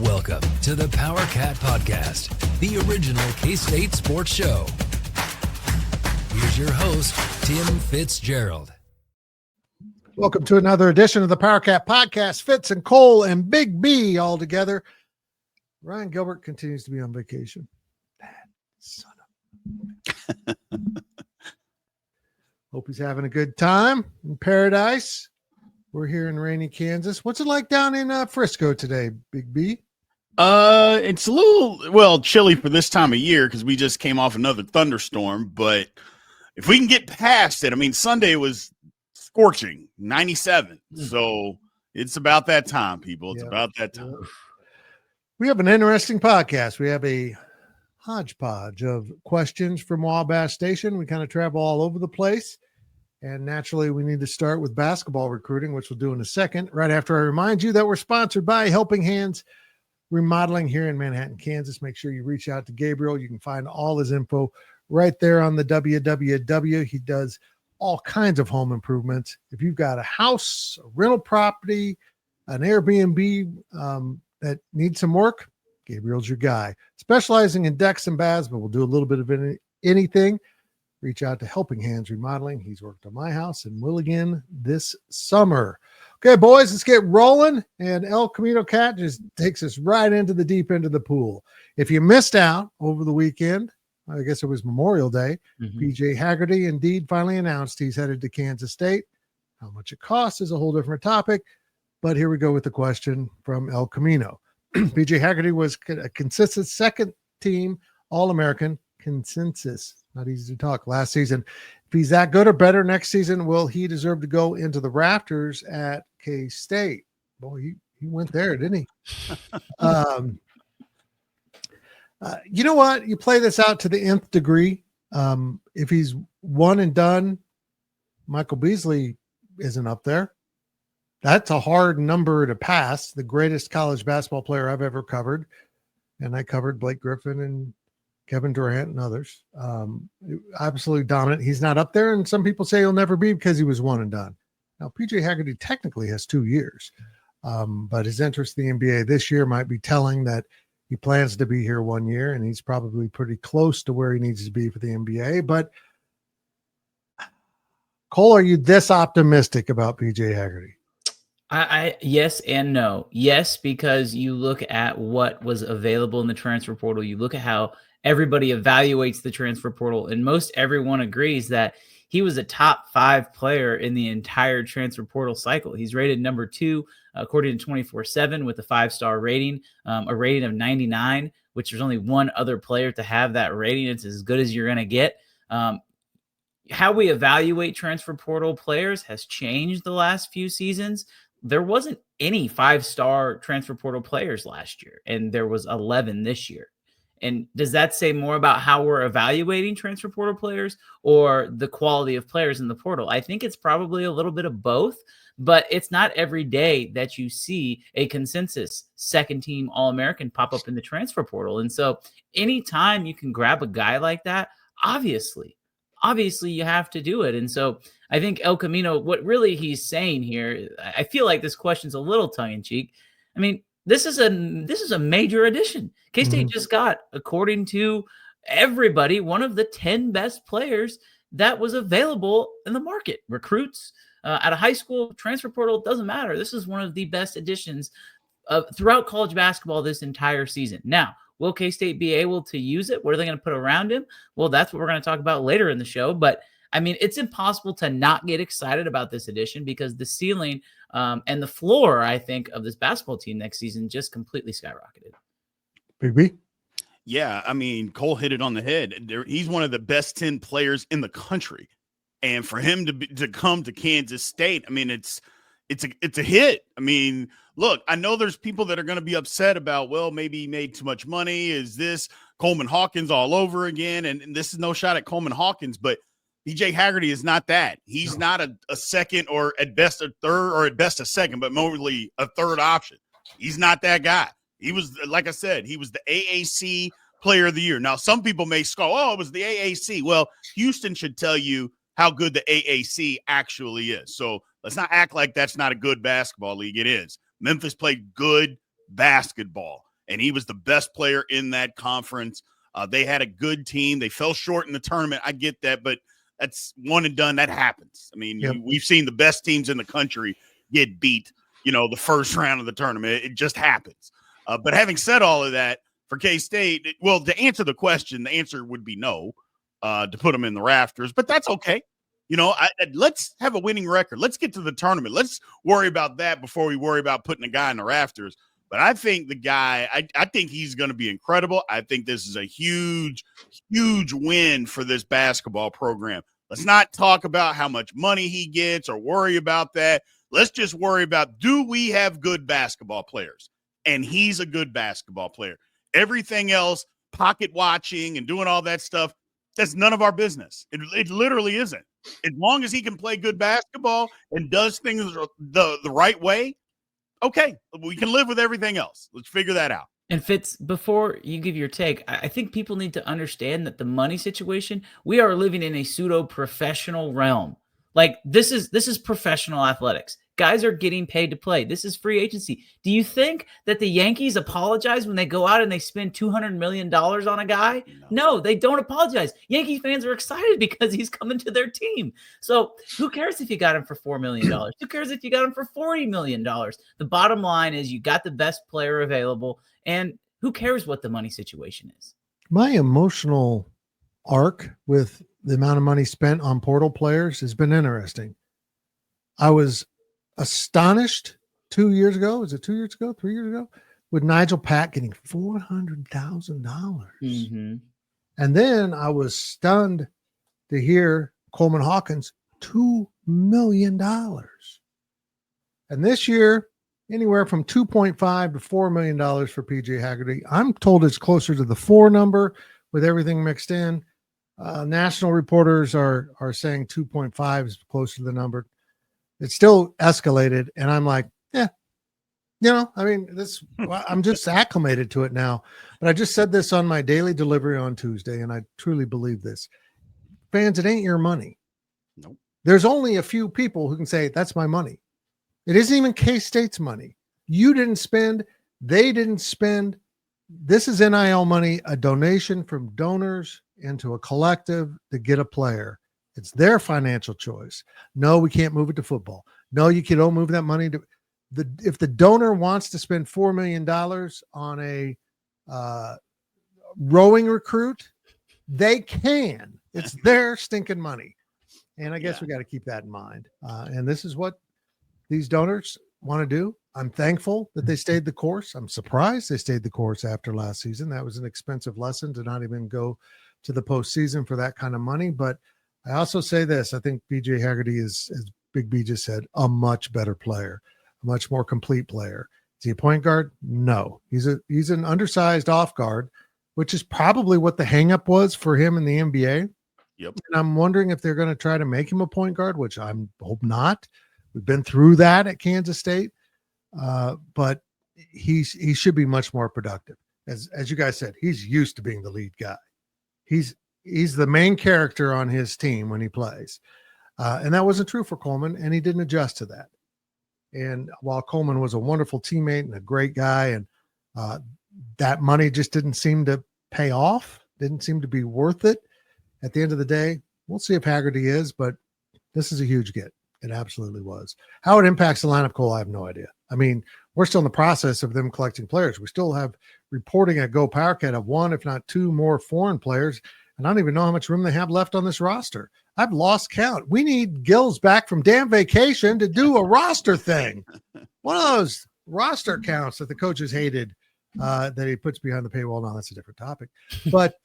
Welcome to the PowerCat Podcast, the original K-State sports show. Here's your host, Tim Fitzgerald. Welcome to another edition of the PowerCat Podcast. Fitz and Cole and Big B all together. Ryan Gilbert continues to be on vacation. That son of Hope he's having a good time in paradise. We're here in rainy Kansas. What's it like down in Frisco today, Big B? It's a little, chilly for this time of year because we just came off another thunderstorm. But if we can get past it, I mean, Sunday was scorching, 97. So it's about that time, people. It's about that time. We have an interesting podcast. We have a hodgepodge of questions from Wabash Station. We kind of travel all over the place. And naturally, we need to start with basketball recruiting, which we'll do in a second, right after I remind you that we're sponsored by Helping Hands Remodeling here in Manhattan, Kansas. Make sure you reach out to Gabriel. You can find all his info right there on the www. He does all kinds of home improvements. If you've got a house, a rental property, an Airbnb that needs some work, Gabriel's your guy. Specializing in decks and baths, but we'll do a little bit of anything. Reach out to Helping Hands Remodeling. He's worked on my house and will again this summer. Okay, boys, let's get rolling. And El Camino Cat just takes us right into the deep end of the pool. If you missed out over the weekend, I guess it was Memorial Day, PJ Haggerty indeed finally announced he's headed to Kansas State. How much it costs is a whole different topic. But here we go with the question from El Camino. PJ Haggerty was a consistent second-team All-American consensus. Not easy to talk last season. If he's that good or better next season, will he deserve to go into the rafters at K-State? Boy, he went there, didn't he? You know what? You play this out to the nth degree. If he's one and done, Michael Beasley isn't up there. That's a hard number to pass. The greatest college basketball player I've ever covered. And I covered Blake Griffin and Kevin Durant and others. Absolutely dominant. He's not up there, and some people say he'll never be because he was one and done. Now, PJ Haggerty technically has 2 years, but his interest in the NBA this year might be telling that he plans to be here 1 year, and he's probably pretty close to where he needs to be for the NBA. But, Cole, are you this optimistic about PJ Haggerty? I yes and no. Yes, because you look at what was available in the transfer portal. You look at how everybody evaluates the transfer portal, and most everyone agrees that he was a top 5 player in the entire transfer portal cycle. He's rated number 2, according to 24/7, with a 5-star rating, a rating of 99, which there's only one other player to have that rating. It's as good as you're going to get. How we evaluate transfer portal players has changed the last few seasons. There wasn't any 5-star transfer portal players last year, and there was 11 this year. And does that say more about how we're evaluating transfer portal players or the quality of players in the portal? I think it's probably a little bit of both, but it's not every day that you see a consensus second-team All-American pop up in the transfer portal. And so anytime you can grab a guy like that, obviously you have to do it. And so I think El Camino, what really he's saying here, I feel like this question's a little tongue-in-cheek. I mean, this is a major addition. K-State just got, according to everybody, one of the 10 best players that was available in the market. Recruits out of high school, transfer portal, doesn't matter. This is one of the best additions throughout college basketball this entire season. Now, will K-State be able to use it? What are they going to put around him? Well, that's what we're going to talk about later in the show. But, I mean, it's impossible to not get excited about this addition because the ceiling and the floor, I think, of this basketball team next season just completely skyrocketed. Big B? Yeah, I mean, Cole hit it on the head. He's one of the best 10 players in the country. And for him to come to Kansas State, I mean, it's a hit. I mean, look, I know there's people that are going to be upset about, well, maybe he made too much money. Is this Coleman Hawkins all over again? And this is no shot at Coleman Hawkins, but PJ Haggerty is not that. He's not a second or at best a third or at best a second, but mostly a third option. He's not that guy. He was, like I said, he was the AAC player of the year. Now, some people may scoff, oh, it was the AAC. Well, Houston should tell you how good the AAC actually is. So let's not act like that's not a good basketball league. It is. Memphis played good basketball. and he was the best player in that conference. They had a good team. They fell short in the tournament. I get that, but that's one and done. That happens. I mean, we've seen the best teams in the country get beat, the first round of the tournament. It just happens. But having said all of that, for K-State, to answer the question, the answer would be no, to put them in the rafters, but that's okay. Let's have a winning record. Let's get to the tournament. Let's worry about that before we worry about putting a guy in the rafters. But I think the guy, I think he's going to be incredible. I think this is a huge, huge win for this basketball program. Let's not talk about how much money he gets or worry about that. Let's just worry about, do we have good basketball players? And he's a good basketball player. Everything else, pocket watching and doing all that stuff, that's none of our business. It literally isn't. As long as he can play good basketball and does things the right way, okay, we can live with everything else. Let's figure that out. And Fitz, before you give your take, I think people need to understand that the money situation, we are living in a pseudo-professional realm. Like this is professional athletics. Guys are getting paid to play. This is free agency. Do you think that the Yankees apologize when they go out and they spend $200 million on a guy? No, they don't apologize. Yankee fans are excited because he's coming to their team. So who cares if you got him for $4 million? Who cares if you got him for $40 million? The bottom line is you got the best player available, and who cares what the money situation is? My emotional arc with the amount of money spent on portal players has been interesting. I was astonished 2 years ago. Was it 2 years ago? 3 years ago? With Nigel Pack getting $400,000. Mm-hmm. And then I was stunned to hear Coleman Hawkins, $2 million. And this year, anywhere from $2.5 to $4 million for PJ Haggerty. I'm told it's closer to the 4 number with everything mixed in. National reporters are saying 2.5 is close to the number. It's still escalated, and I'm like, I'm just acclimated to it now. But I just said this on my daily delivery on Tuesday, and I truly believe this. Fans, it ain't your money. Nope. There's only a few people who can say, that's my money. It isn't even K-State's money. You didn't spend. They didn't spend. This is NIL money, a donation from donors into a collective to get a player. It's their financial choice. No, we can't move it to football. No, you don't move that money to if the donor wants to spend $4 million on a rowing recruit, they can. It's their stinking money. And I guess we got to keep that in mind. And this is what these donors want to do. I'm thankful that they stayed the course. I'm surprised they stayed the course after last season. That was an expensive lesson to not even go to the postseason for that kind of money. But I also say this, I think PJ Haggerty is, as Big B just said, a much better player, a much more complete player. Is he a point guard? No. He's an undersized off guard, which is probably what the hangup was for him in the NBA. Yep. And I'm wondering if they're going to try to make him a point guard, which I hope not. We've been through that at Kansas State. But he should be much more productive. As you guys said, he's used to being the lead guy. He's the main character on his team when he plays. And that wasn't true for Coleman, and he didn't adjust to that. And while Coleman was a wonderful teammate and a great guy, and that money just didn't seem to pay off, didn't seem to be worth it. At the end of the day, we'll see if Haggerty is, but this is a huge get. It absolutely was. How it impacts the lineup, Cole, I have no idea. I mean, we're still in the process of them collecting players. We still have reporting at GoPowercat of 1, if not 2 more foreign players. And I don't even know how much room they have left on this roster. I've lost count. We need Gills back from damn vacation to do a roster thing. One of those roster counts that the coaches hated that he puts behind the paywall. No, that's a different topic. But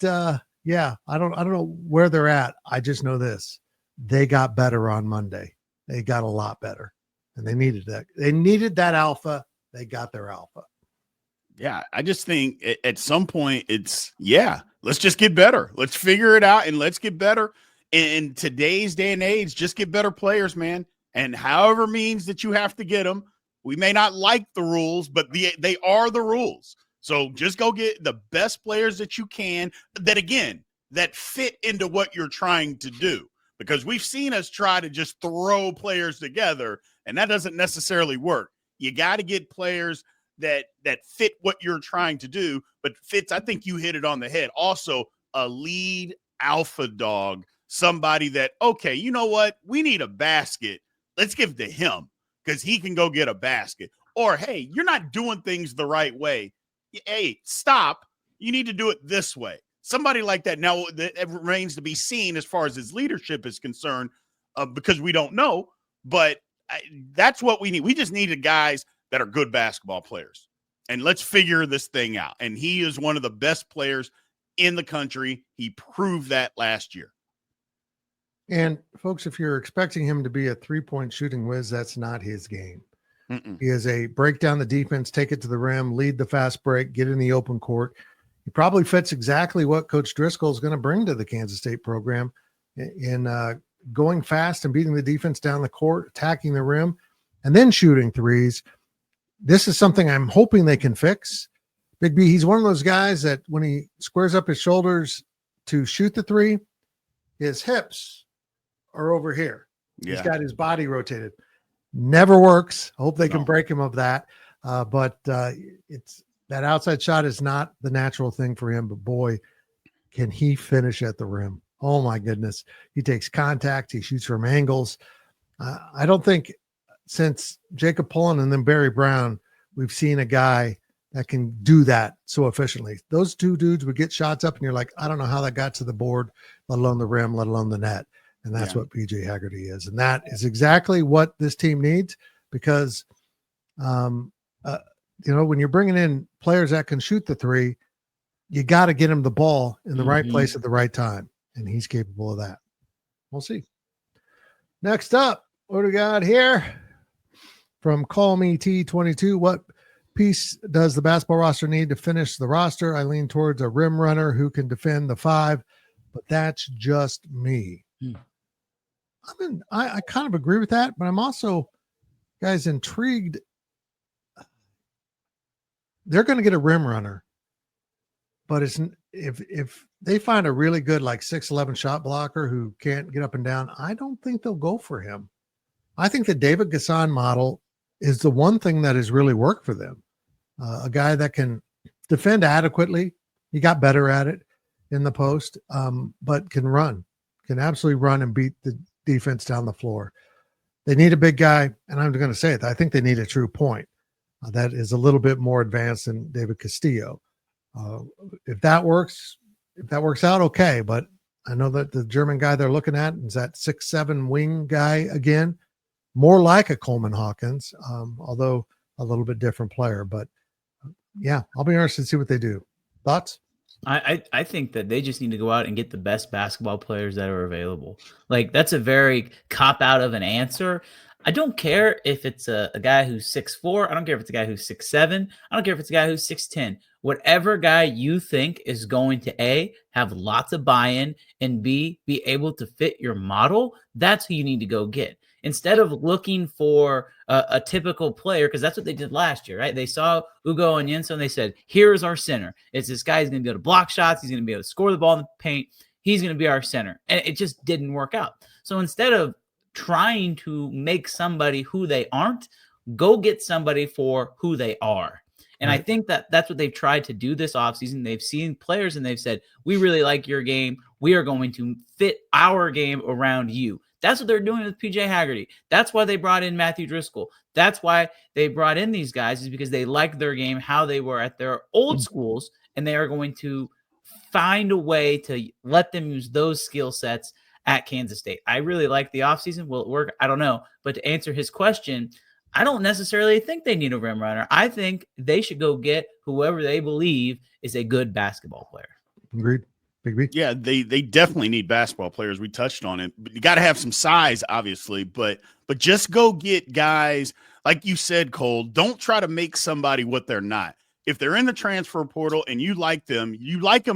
yeah, I don't know where they're at. I just know this. They got better on Monday. They got a lot better. And they needed that. They needed that alpha. They got their alpha. Yeah, I just think at some point let's just get better. Let's figure it out and let's get better. In today's day and age, just get better players, man. And however means that you have to get them, we may not like the rules, but they are the rules. So just go get the best players that you can that fit into what you're trying to do. Because we've seen us try to just throw players together, and that doesn't necessarily work. You got to get players that fit what you're trying to do. But Fitz, I think you hit it on the head. Also, a lead alpha dog, somebody that, okay, you know what? We need a basket. Let's give it to him because he can go get a basket. Or, hey, you're not doing things the right way. Hey, stop. You need to do it this way. Somebody like that. Now, it remains to be seen as far as his leadership is concerned, because we don't know. But that's what we need. We just needed guys that are good basketball players. And let's figure this thing out. And he is one of the best players in the country. He proved that last year. And folks, if you're expecting him to be a 3-point shooting whiz, that's not his game. He is a break down the defense, take it to the rim, lead the fast break, get in the open court. He probably fits exactly what Coach Driscoll is going to bring to the Kansas State program in going fast and beating the defense down the court, attacking the rim, and then shooting threes. This is something I'm hoping they can fix. Big B, he's one of those guys that when he squares up his shoulders to shoot the three, his hips are over here. Yeah. He's got his body rotated. Never works. I hope they can break him of that. But it's that outside shot is not the natural thing for him. But boy, can he finish at the rim. Oh my goodness. He takes contact. He shoots from angles. I don't think since Jacob Pullen and then Barry Brown, we've seen a guy that can do that so efficiently. Those two dudes would get shots up and you're like, I don't know how that got to the board, let alone the rim, let alone the net. And that's what PJ Haggerty is. And that is exactly what this team needs because, when you're bringing in players that can shoot the three, you got to get him the ball in the right place at the right time. And he's capable of that. We'll see. Next up, what do we got here? From Call Me T22, what piece does the basketball roster need to finish the roster? I lean towards a rim runner who can defend the 5, but that's just me. I kind of agree with that, but I'm also, guys, intrigued. They're going to get a rim runner, but it's if they find a really good like 6'11" shot blocker who can't get up and down, I don't think they'll go for him. I think the David Gasson model is the one thing that has really worked for them. A guy that can defend adequately. He got better at it in the post, but can absolutely run and beat the defense down the floor. They need a big guy, and I'm going to say it. I think they need a true point that is a little bit more advanced than David Castillo. If that works out, okay. But I know that the German guy they're looking at is that 6'7" wing guy again, more like a Coleman Hawkins, although a little bit different player. But yeah, I'll be interested to see what they do. Thoughts? I think that they just need to go out and get the best basketball players that are available. Like, that's a very cop out of an answer. I don't care if it's a guy who's 6'4". I don't care if it's a guy who's 6'7". I don't care if it's a guy who's 6'10". Whatever guy you think is going to A, have lots of buy-in, and B, be able to fit your model, that's who you need to go get. Instead of looking for a typical player, because that's what they did last year, right? They saw Ugo and Jensen, and they said, here's our center. It's this guy who's going to be able to block shots. He's going to be able to score the ball in the paint. He's going to be our center. And it just didn't work out. So instead of trying to make somebody who they aren't, go get somebody for who they are. And I think that that's what they've tried to do this offseason. They've seen players and they've said, we really like your game. We are going to fit our game around you. That's what they're doing with PJ Haggerty. That's why they brought in Matthew Driscoll. That's why they brought in these guys, is because they like their game, how they were at their old schools, and they are going to find a way to let them use those skill sets at Kansas State. I really like the offseason. Will it work? I don't know. But to answer his question, I don't necessarily think they need a rim runner. I think they should go get whoever they believe is a good basketball player. Agreed. Big B. Yeah, they definitely need basketball players. We touched on it. But you got to have some size, obviously, but just go get guys, like you said, Cole. Don't try to make somebody what they're not. If they're in the transfer portal and you like them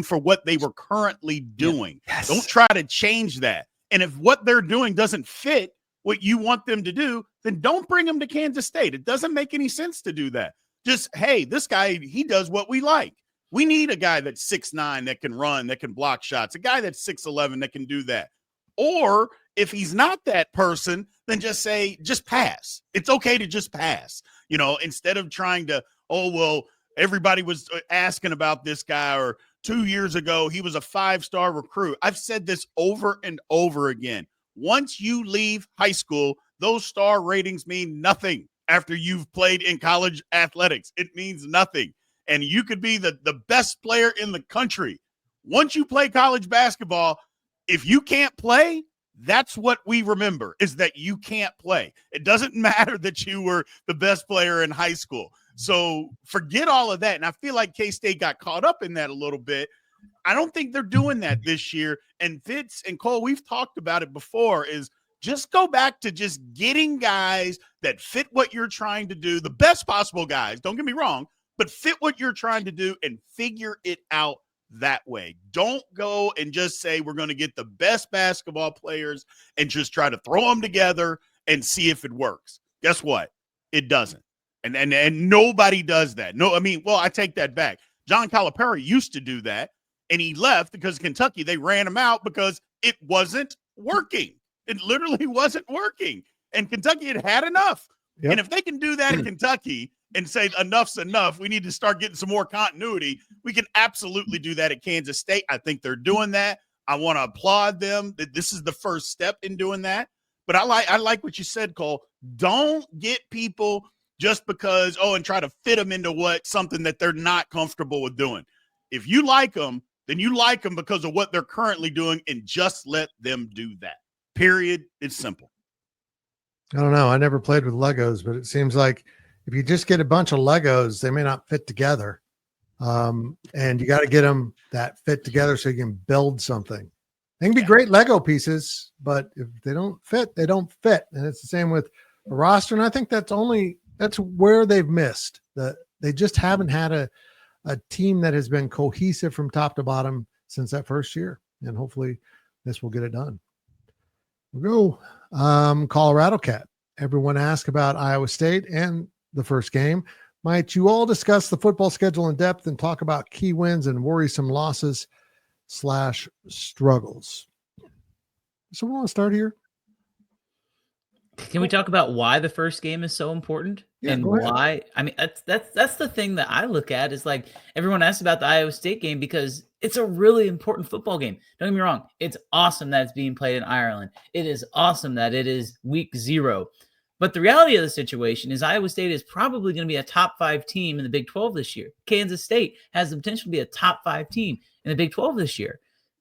for what they were currently doing. Yeah. Yes. Don't try to change that. And if what they're doing doesn't fit what you want them to do, then don't bring them to Kansas State. It doesn't make any sense to do that. Just, hey, this guy, he does what we like. We need a guy that's 6'9" that can run, that can block shots, a guy that's 6'11" that can do that. Or if he's not that person, then just pass. It's okay to just pass, instead of trying to oh, well, everybody was asking about this guy, or 2 years ago, he was a 5-star recruit. I've said this over and over again. Once you leave high school, those star ratings mean nothing after you've played in college athletics. It means nothing. And you could be the best player in the country. Once you play college basketball, if you can't play, that's what we remember, is that you can't play. It doesn't matter that you were the best player in high school. So forget all of that. And I feel like K-State got caught up in that a little bit. I don't think they're doing that this year. And Fitz and Cole, we've talked about it before, is just go back to just getting guys that fit what you're trying to do, the best possible guys, don't get me wrong, but fit what you're trying to do and figure it out that way. Don't go and just say we're going to get the best basketball players and just try to throw them together and see if it works. Guess what? It doesn't. And nobody does that. No, I mean, well, I take that back. John Calipari used to do that, and he left because Kentucky, they ran him out because it wasn't working. It literally wasn't working. And Kentucky had had enough. Yep. And if they can do that in Kentucky and say enough's enough, we need to start getting some more continuity, we can absolutely do that at Kansas State. I think they're doing that. I want to applaud them that this is the first step in doing that. But I like what you said, Cole. Don't get people just because, and try to fit them into something that they're not comfortable with doing. If you like them, then you like them because of what they're currently doing, and just let them do that. Period. It's simple. I don't know. I never played with Legos, but it seems like if you just get a bunch of Legos, they may not fit together. And you got to get them that fit together so you can build something. They can be great Lego pieces, but if they don't fit, they don't fit. And it's the same with a roster. And I think that's where they've missed. They just haven't had a team that has been cohesive from top to bottom since that first year. And hopefully this will get it done. We'll go Colorado Cat. Everyone asked about Iowa State and the first game. Might you all discuss the football schedule in depth and talk about key wins and worrisome losses / struggles? Someone want to start here? Can we talk about why the first game is so important? Yeah, and why? I mean, that's the thing that I look at is like everyone asks about the Iowa State game because it's a really important football game. Don't get me wrong. It's awesome that it's being played in Ireland. It is awesome that it is week 0. But the reality of the situation is Iowa State is probably going to be a top 5 team in the Big 12 this year. Kansas State has the potential to be a top 5 team in the Big 12 this year.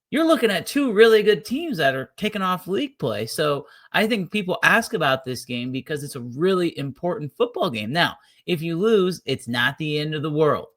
You're looking at 2 really good teams that are taking off league play. So I think people ask about this game because it's a really important football game. Now, if you lose, it's not the end of the world.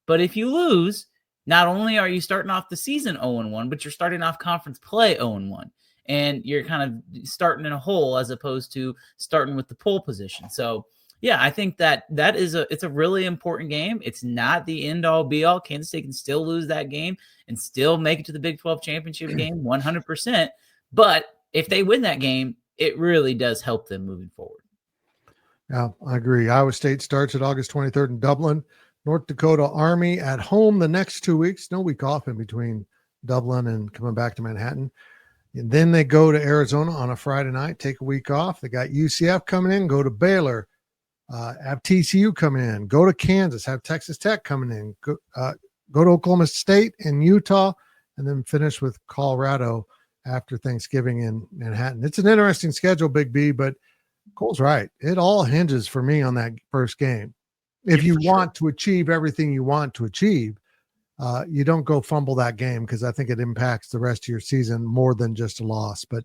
But if you lose, not only are you starting off the season 0-1, but you're starting off conference play 0-1. And you're kind of starting in a hole as opposed to starting with the pole position. So, yeah, I think it's a really important game. It's not the end-all, be-all. Kansas State can still lose that game and still make it to the Big 12 championship game 100%. But if they win that game, it really does help them moving forward. Yeah, I agree. Iowa State starts at August 23rd in Dublin. North Dakota Army at home the next 2 weeks. No week off in between Dublin and coming back to Manhattan. And then they go to Arizona on a Friday night, take a week off. They got UCF coming in, go to Baylor, have TCU coming in, go to Kansas, have Texas Tech coming in, go to Oklahoma State and Utah, and then finish with Colorado after Thanksgiving in Manhattan. It's an interesting schedule, Big B, but Cole's right. It all hinges for me on that first game. If you want to achieve everything you want to achieve, you don't go fumble that game because I think it impacts the rest of your season more than just a loss. But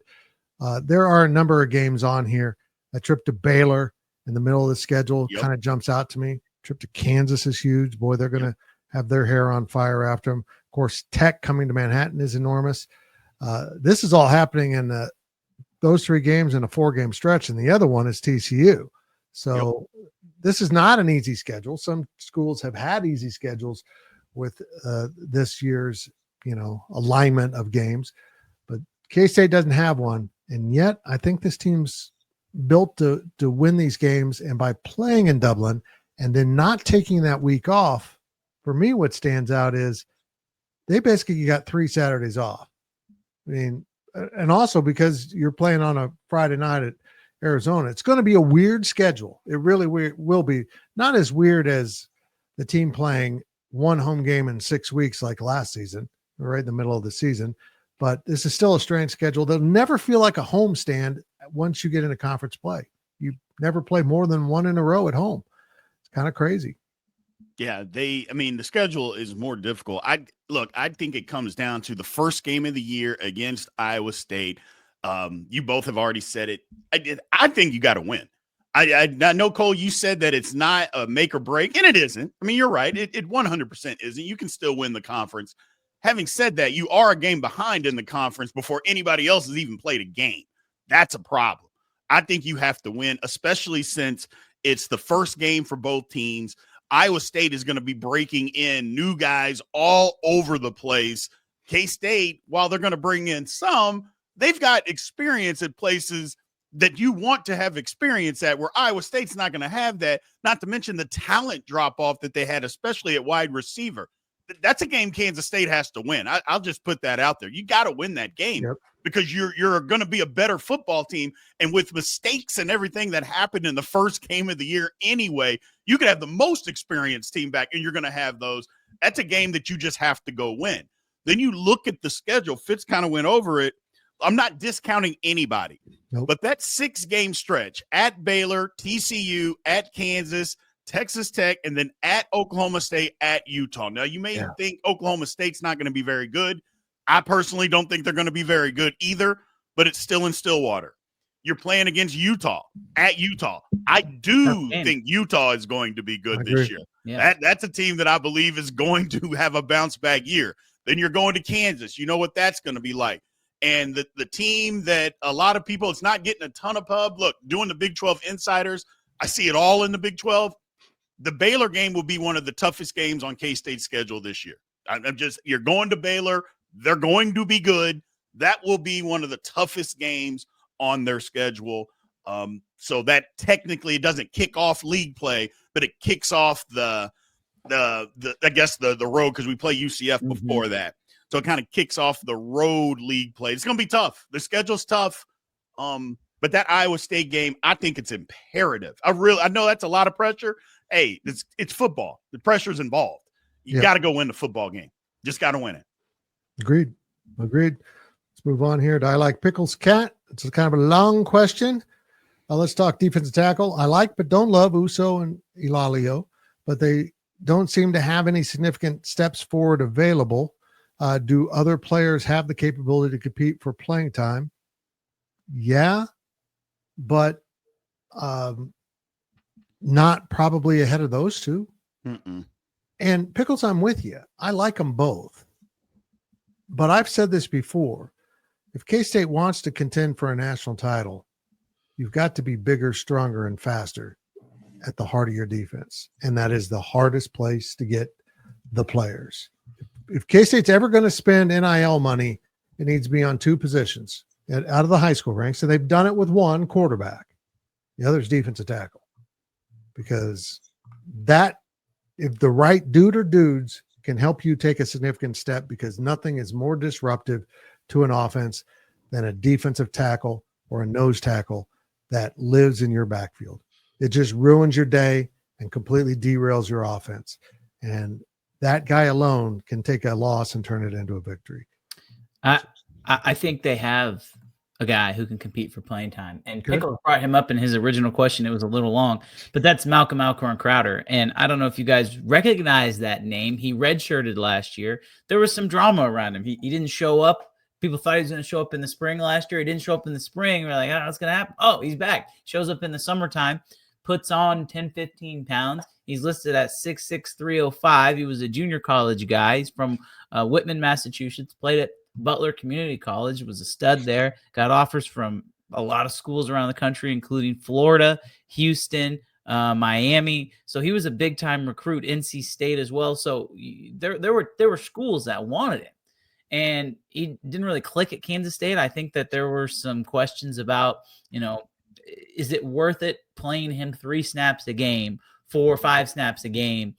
there are a number of games on here. A trip to Baylor in the middle of the schedule kind of jumps out to me. Trip to Kansas is huge. Boy, they're going to have their hair on fire after them. Of course, Tech coming to Manhattan is enormous. This is all happening in those 3 games in a 4-game stretch, and the other one is TCU. So this is not an easy schedule. Some schools have had easy schedules with this year's, alignment of games, but K-State doesn't have one. And yet I think this team's built to win these games. And by playing in Dublin and then not taking that week off, for me, what stands out is they basically got 3 Saturdays off. I mean, and also because you're playing on a Friday night at Arizona, it's going to be a weird schedule. It really will be. Not as weird as the team playing one home game in 6 weeks like last season. We're right in the middle of the season, but this is still a strange schedule. They'll never feel like a homestand once you get into conference play. You never play more than one in a row at home. It's kind of crazy. Yeah, the schedule is more difficult. I think it comes down to the first game of the year against Iowa State. You both have already said it. I think you got to win. I know, Cole, you said that it's not a make or break, and it isn't. I mean, you're right. It 100% isn't. You can still win the conference. Having said that, you are a game behind in the conference before anybody else has even played a game. That's a problem. I think you have to win, especially since it's the first game for both teams. Iowa State is going to be breaking in new guys all over the place. K-State, while they're going to bring in some, they've got experience at places that you want to have experience at, where Iowa State's not going to have that, not to mention the talent drop-off that they had, especially at wide receiver. That's a game Kansas State has to win. I'll just put that out there. You got to win that game. Yep. Because you're going to be a better football team. And with mistakes and everything that happened in the first game of the year anyway, you could have the most experienced team back, and you're going to have those. That's a game that you just have to go win. Then you look at the schedule. Fitz kind of went over it. I'm not discounting anybody. Nope. But that 6-game stretch at Baylor, TCU, at Kansas, Texas Tech, and then at Oklahoma State, at Utah. Now, you may think Oklahoma State's not going to be very good. I personally don't think they're going to be very good either, but it's still in Stillwater. You're playing against Utah, at Utah. I do think Utah is going to be good this year. Yeah. That's a team that I believe is going to have a bounce-back year. Then you're going to Kansas. You know what that's going to be like. And the team that a lot of people, it's not getting a ton of pub. Look, doing the Big 12 insiders, I see it all in the Big 12. The Baylor game will be one of the toughest games on K-State's schedule this year. You're going to Baylor. They're going to be good. That will be one of the toughest games on their schedule. So that technically it doesn't kick off league play, but it kicks off the road, because we play UCF before that. So it kind of kicks off the road league play. It's going to be tough. The schedule's tough. But that Iowa State game, I think it's imperative. I know that's a lot of pressure. Hey, it's football. The pressure's involved. You got to go win the football game. Just got to win it. Agreed. Let's move on here. Do I like Pickles Cat? It's a kind of a long question. Let's talk defensive tackle. I like but don't love Uso and Ilalio, but they don't seem to have any significant steps forward available. Do other players have the capability to compete for playing time? Yeah, but not probably ahead of those two. Mm-mm. And Pickles, I'm with you. I like them both. But I've said this before. If K-State wants to contend for a national title, you've got to be bigger, stronger, and faster at the heart of your defense. And that is the hardest place to get the players. If K-State's ever going to spend NIL money, it needs to be on two positions out of the high school ranks. So they've done it with one, quarterback. The other is defensive tackle. Because if the right dude or dudes can help you take a significant step, because nothing is more disruptive to an offense than a defensive tackle or a nose tackle that lives in your backfield. It just ruins your day and completely derails your offense. And that guy alone can take a loss and turn it into a victory. I think they have a guy who can compete for playing time. And Pickles brought him up in his original question. It was a little long, but that's Malcolm Alcorn Crowder. And I don't know if you guys recognize that name. He redshirted last year. There was some drama around him. He didn't show up. People thought he was going to show up in the spring last year. He didn't show up in the spring. We're like, what's going to happen? Oh, he's back. Shows up in the summertime, puts on 10, 15 pounds. He's listed at 6'6", 305. He was a junior college guy. He's from Whitman, Massachusetts, played at Butler Community College, was a stud there, got offers from a lot of schools around the country, including Florida, Houston, Miami. So he was a big time recruit, NC State as well. So there were schools that wanted him, and he didn't really click at Kansas State. I think that there were some questions about, is it worth it playing him 3 snaps a game, 4 or 5 snaps a game?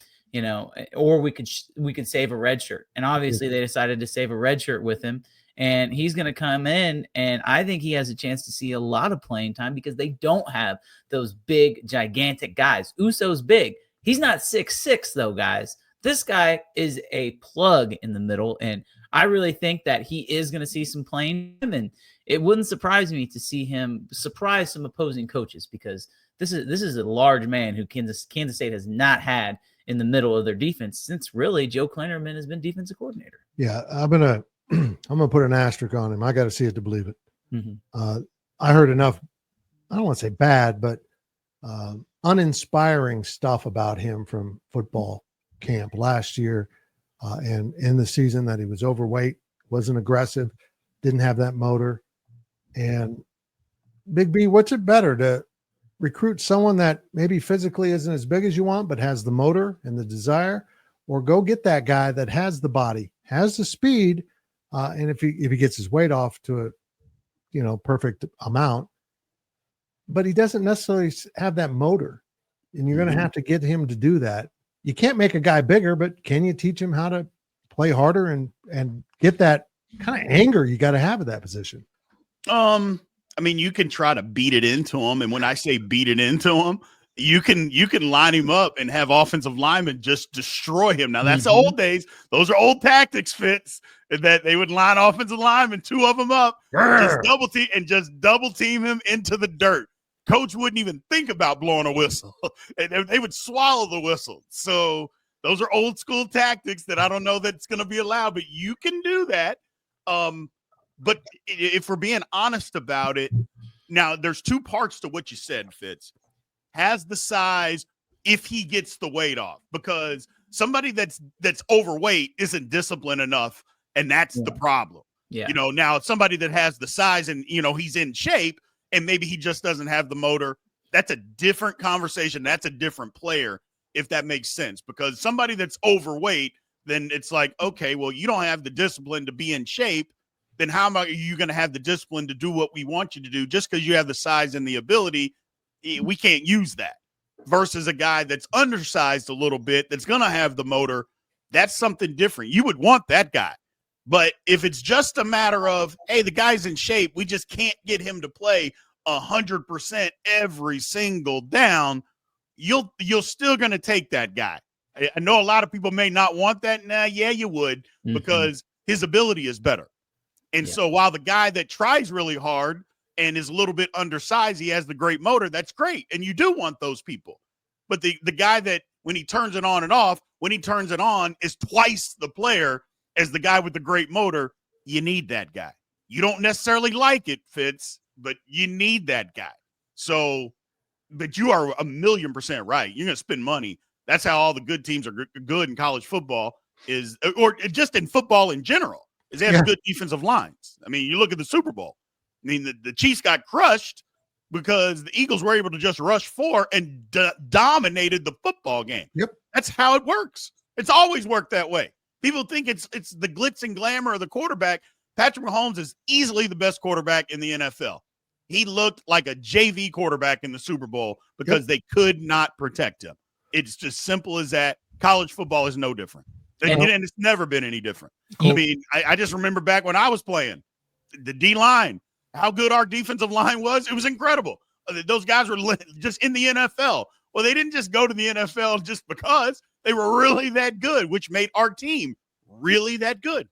Or we could save a red shirt. And obviously they decided to save a red shirt with him, and he's going to come in, and I think he has a chance to see a lot of playing time because they don't have those big, gigantic guys. Uso's big. He's not 6'6", though, guys. This guy is a plug in the middle, and I really think that he is going to see some playing time, and it wouldn't surprise me to see him surprise some opposing coaches, because this is a large man who Kansas State has not had in the middle of their defense since really Joe Klanderman has been defensive coordinator. Yeah, I'm gonna put an asterisk on him. I got to see it to believe it. Mm-hmm. I heard enough, I don't want to say bad, but uninspiring stuff about him from football camp last year and in the season, that he was overweight, wasn't aggressive, didn't have that motor. And Big B, what's it better to recruit someone that maybe physically isn't as big as you want, but has the motor and the desire, or go get that guy that has the body, has the speed, and if he gets his weight off to a perfect amount, but he doesn't necessarily have that motor, and you're going to have to get him to do that. You can't make a guy bigger, but can you teach him how to play harder and get that kind of anger you got to have at that position? I mean, you can try to beat it into him, and when I say beat it into him, you can line him up and have offensive linemen just destroy him. Now that's the old days; those are old tactics, Fitz. That they would line offensive linemen, two of them up, just double team him into the dirt. Coach wouldn't even think about blowing a whistle. They would swallow the whistle. So those are old school tactics that I don't know that's going to be allowed, but you can do that. But if we're being honest about it, now there's two parts to what you said, Fitz. Has the size if he gets the weight off, because somebody that's overweight isn't disciplined enough, and that's the problem. Yeah. Now somebody that has the size and, he's in shape and maybe he just doesn't have the motor, that's a different conversation. That's a different player, if that makes sense, because somebody that's overweight, then it's like, okay, well, you don't have the discipline to be in shape. Then how are you going to have the discipline to do what we want you to do? Just because you have the size and the ability, we can't use that. Versus a guy that's undersized a little bit, that's going to have the motor, that's something different. You would want that guy. But if it's just a matter of, hey, the guy's in shape, we just can't get him to play 100% every single down, you're still going to take that guy. I know a lot of people may not want that. Nah, yeah, you would, because his ability is better. And so while the guy that tries really hard and is a little bit undersized, he has the great motor, that's great. And you do want those people. But the guy that when he turns it on and off, when he turns it on is twice the player as the guy with the great motor, you need that guy. You don't necessarily like it, Fitz, but you need that guy. So, but you are 1,000,000% right. You're going to spend money. That's how all the good teams are good in college football is, or just in football in general, is they have good defensive lines. I mean, you look at the Super Bowl. I mean, the Chiefs got crushed because the Eagles were able to just rush 4 and dominated the football game. Yep. That's how it works. It's always worked that way. People think it's the glitz and glamour of the quarterback. Patrick Mahomes is easily the best quarterback in the NFL. He looked like a JV quarterback in the Super Bowl because they could not protect him. It's just simple as that. College football is no different. And it's never been any different. I mean, I just remember back when I was playing, the D-line, how good our defensive line was. It was incredible. Those guys were just in the NFL. Well, they didn't just go to the NFL just because. They were really that good, which made our team really that good.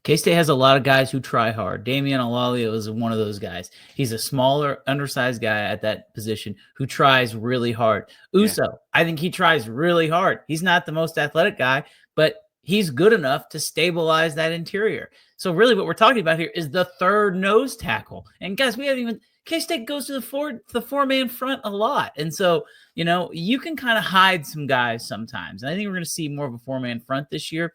K-State has a lot of guys who try hard. Damian Alalio is one of those guys. He's a smaller, undersized guy at that position who tries really hard. Uso, I think he tries really hard. He's not the most athletic guy, but he's good enough to stabilize that interior. So really what we're talking about here is the third nose tackle. And guys, we haven't even – K-State goes to the four-man front a lot. And so, you can kind of hide some guys sometimes. And I think we're going to see more of a four-man front this year.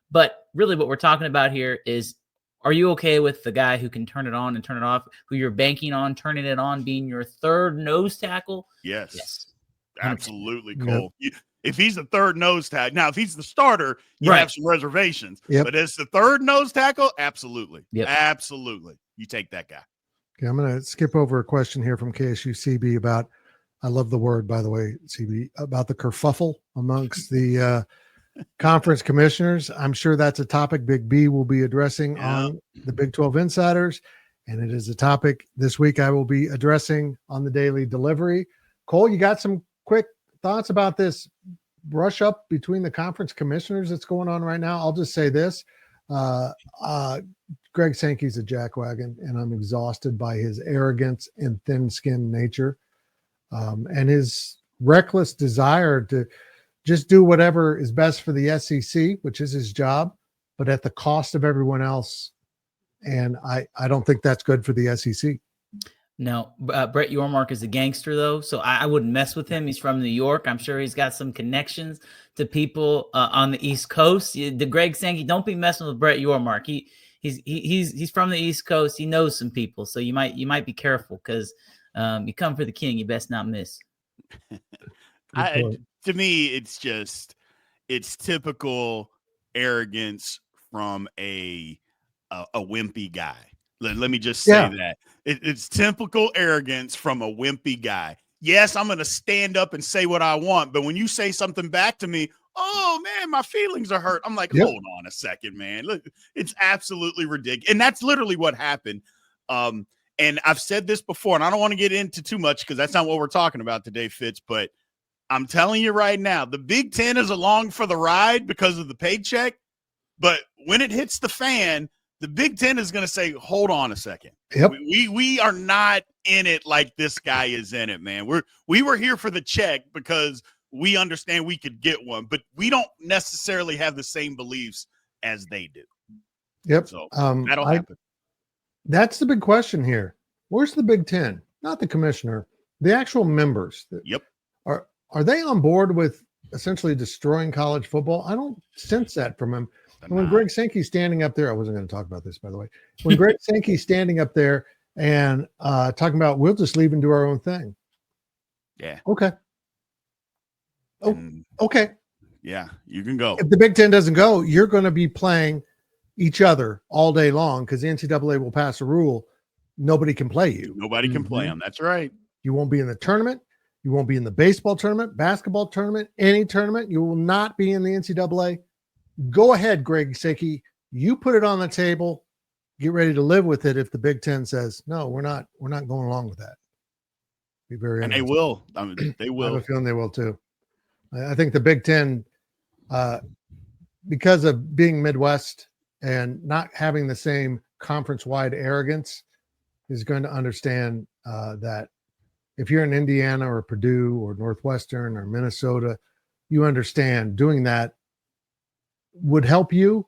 But really what we're talking about here is, are you okay with the guy who can turn it on and turn it off, who you're banking on turning it on, being your third nose tackle? Yes. Absolutely, Cole. Yep. If he's the third nose tackle, now if he's the starter, you have some reservations. Yep. But as the third nose tackle, absolutely. Yep. Absolutely. You take that guy. Okay, I'm going to skip over a question here from KSU CB about, I love the word, by the way, CB, about the kerfuffle amongst the conference commissioners. I'm sure that's a topic Big B will be addressing on the Big 12 Insiders, and it is a topic this week I will be addressing on the Daily Delivery. Cole, you got some quick thoughts about this brush up between the conference commissioners that's going on right now. I'll just say this. Greg Sankey's a jackwagon, and I'm exhausted by his arrogance and thin-skinned nature, and his reckless desire to just do whatever is best for the SEC, which is his job, but at the cost of everyone else. And I don't think that's good for the SEC. No, Brett Yormark is a gangster, though, so I wouldn't mess with him. He's from New York. I'm sure he's got some connections to people on the East Coast. The Greg Sankey, don't be messing with Brett Yormark. He's from the East Coast. He knows some people, so you might be careful because you come for the king. You best not miss. To me, it's typical arrogance from a wimpy guy. Let me just say that. It's typical arrogance from a wimpy guy. Yes, I'm going to stand up and say what I want, but when you say something back to me, oh, man, my feelings are hurt. I'm like, hold on a second, man. Look, it's absolutely ridiculous. And that's literally what happened. And I've said this before, and I don't want to get into too much because that's not what we're talking about today, Fitz, but I'm telling you right now, the Big Ten is along for the ride because of the paycheck, but when it hits the fan, the Big Ten is going to say, hold on a second. Yep. We are not in it like this guy is in it, man. We were here for the check because we understand we could get one, but we don't necessarily have the same beliefs as they do. Yep. So that'll happen. That's the big question here. Where's the Big Ten? Not the commissioner, the actual members. Yep. Are they on board with essentially destroying college football? I don't sense that from him. When Greg Sankey's standing up there, I wasn't going to talk about this, by the way. When Greg Sankey's standing up there and talking about, we'll just leave and do our own thing. Yeah. Okay. Oh, okay. Yeah, you can go. If the Big Ten doesn't go, you're going to be playing each other all day long because the NCAA will pass a rule. Nobody can play you. Nobody can play them. That's right. You won't be in the tournament. You won't be in the baseball tournament, basketball tournament, any tournament. You will not be in the NCAA. Go ahead, Greg Sankey. You put it on the table. Get ready to live with it. If the Big Ten says no, we're not going along with that. Be very and they will. I mean, they will. I have a feeling they will too. I think the Big Ten, because of being Midwest and not having the same conference-wide arrogance, is going to understand that if you're in Indiana or Purdue or Northwestern or Minnesota, you understand doing that would help you,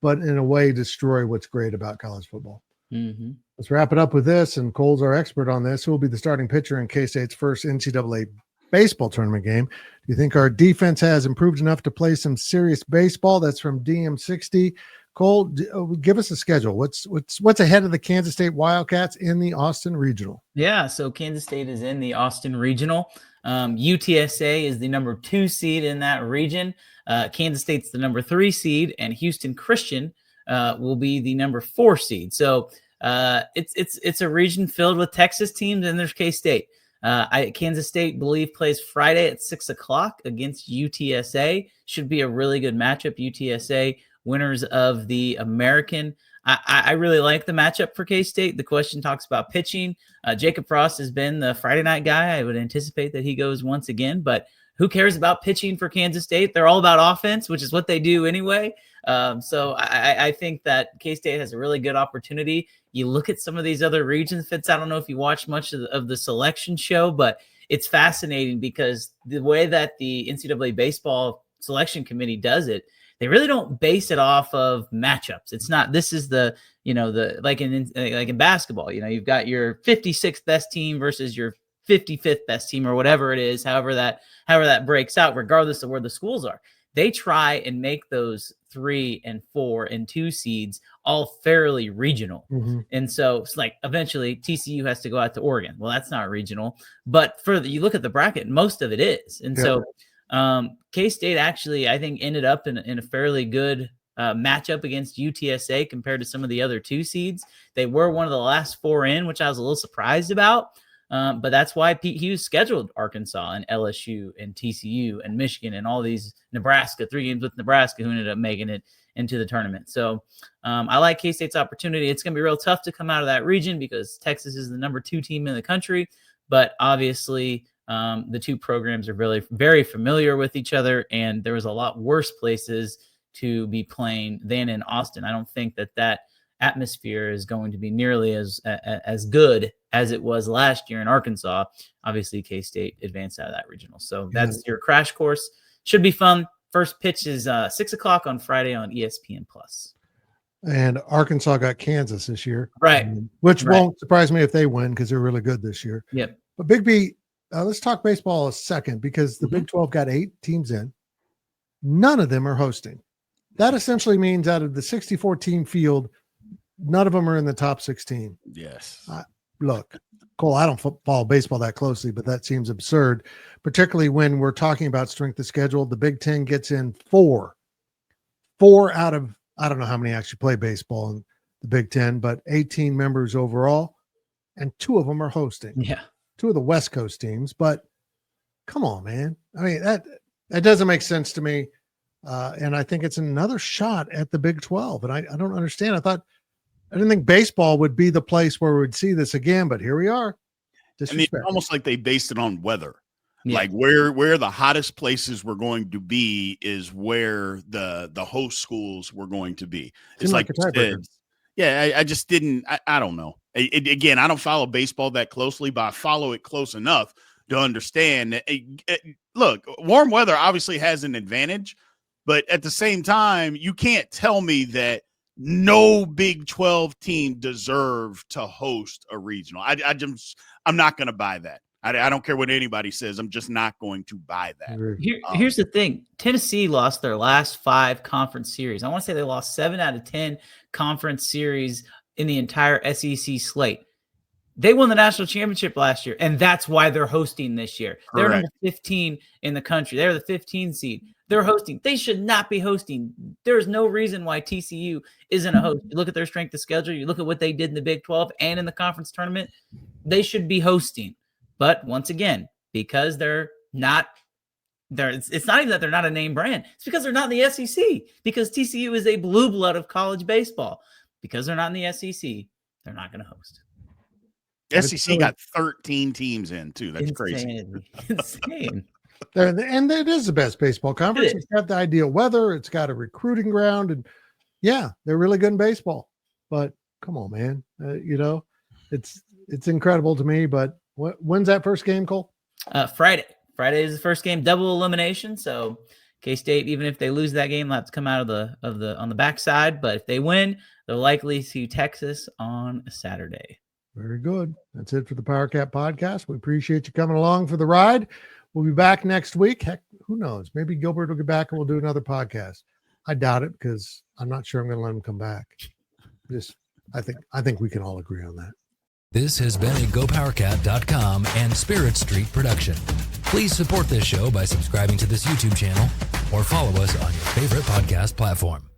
but in a way destroy what's great about college football. Mm-hmm. Let's wrap it up with this, and Cole's our expert on this. Who will be the starting pitcher in K-State's first NCAA baseball tournament game? Do you think our defense has improved enough to play some serious baseball? That's from DM60. Cole, give us a schedule. What's ahead of the Kansas State Wildcats in the Austin Regional? Yeah, so Kansas State is in the Austin Regional. UTSA is the number 2 seed in that region. Kansas State's the number 3 seed, and Houston Christian will be the number 4 seed. So it's a region filled with Texas teams, and there's K-State. Kansas State, believe, plays Friday at 6:00 against UTSA. Should be a really good matchup. UTSA, winners of the American. I really like the matchup for K-State. The question talks about pitching. Jacob Frost has been the Friday night guy. I would anticipate that he goes once again, but who cares about pitching for Kansas State? They're all about offense, which is what they do anyway. So I think that K-State has a really good opportunity. You look at some of these other regions, Fitz, I don't know if you watch much of the selection show, but it's fascinating because the way that the NCAA baseball selection committee does it, they really don't base it off of matchups. It's not, this is like in basketball, you've got your 56th best team versus your 55th best team or whatever it is, however that breaks out, regardless of where the schools are. They try and make those 3 and 4 and 2 seeds all fairly regional. Mm-hmm. And so it's like eventually TCU has to go out to Oregon. Well, that's not regional, but you look at the bracket, most of it is. And so K-State actually, I think, ended up in a fairly good matchup against UTSA compared to some of the other 2 seeds. They were one of the last 4 in, which I was a little surprised about. But that's why Pete Hughes scheduled Arkansas and LSU and TCU and Michigan and all these Nebraska, 3 games with Nebraska, who ended up making it into the tournament. So I like K-State's opportunity. It's going to be real tough to come out of that region because Texas is the number 2 team in the country. But obviously, The two programs are really very familiar with each other, and there was a lot worse places to be playing than in Austin. I don't think that atmosphere is going to be nearly as good as it was last year in Arkansas. Obviously, K-State advanced out of that regional. So that's your crash course. Should be fun. First pitch is 6:00 on Friday on ESPN+. And Arkansas got Kansas this year. Right. Which won't surprise me if they win because they're really good this year. Yep. But Big B, let's talk baseball a second because the Big 12 got 8 teams in. None of them are hosting. That essentially means out of the 64-team field, none of them are in the top 16. Yes. Look, Cole, I don't follow baseball that closely, but that seems absurd, particularly when we're talking about strength of schedule. The Big 10 gets in 4 out of, I don't know how many actually play baseball in the Big 10, but 18 members overall, and 2 of them are hosting. Yeah. 2 of the West Coast teams, but come on, man. I mean, that doesn't make sense to me. And I think it's another shot at the Big 12. And I don't understand. I didn't think baseball would be the place where we'd see this again, but here we are. I mean, it's almost like they based it on weather. Yeah. Like where the hottest places were going to be is where the host schools were going to be. It's like I just didn't. I don't know. Again, I don't follow baseball that closely, but I follow it close enough to understand. Look, warm weather obviously has an advantage, but at the same time, you can't tell me that no Big 12 team deserved to host a regional. I'm not going to buy that. I don't care what anybody says. I'm just not going to buy that. Here's the thing. Tennessee lost their last 5 conference series. I want to say they lost 7 out of 10 conference series in the entire SEC slate. They won the national championship last year, and that's why they're hosting this year. Correct. They're number 15 in the country. They're the 15 seed. They're hosting. They should not be hosting. There's no reason why TCU isn't a host. You look at their strength of schedule. You look at what they did in the Big 12 and in the conference tournament. They should be hosting. But once again, because they're not there, it's not even that they're not a name brand. It's because they're not in the SEC. Because TCU is a blue blood of college baseball. Because they're not in the SEC, they're not going to host. SEC got 13 teams in too. That's crazy. Insane. And it is the best baseball conference. It's got the ideal weather. It's got a recruiting ground, and yeah, they're really good in baseball. But come on, man, it's incredible to me. But when's that first game, Cole? Friday. Friday is the first game, double elimination. So K-State, even if they lose that game, they'll have to come out on the backside. But if they win, they're likely to Texas on a Saturday. Very good. That's it for the PowerCat podcast. We appreciate you coming along for the ride. We'll be back next week. Heck, who knows? Maybe Gilbert will get back and we'll do another podcast. I doubt it because I'm not sure I'm going to let him come back. I think we can all agree on that. This has been a GoPowercat.com and Spirit Street production. Please support this show by subscribing to this YouTube channel or follow us on your favorite podcast platform.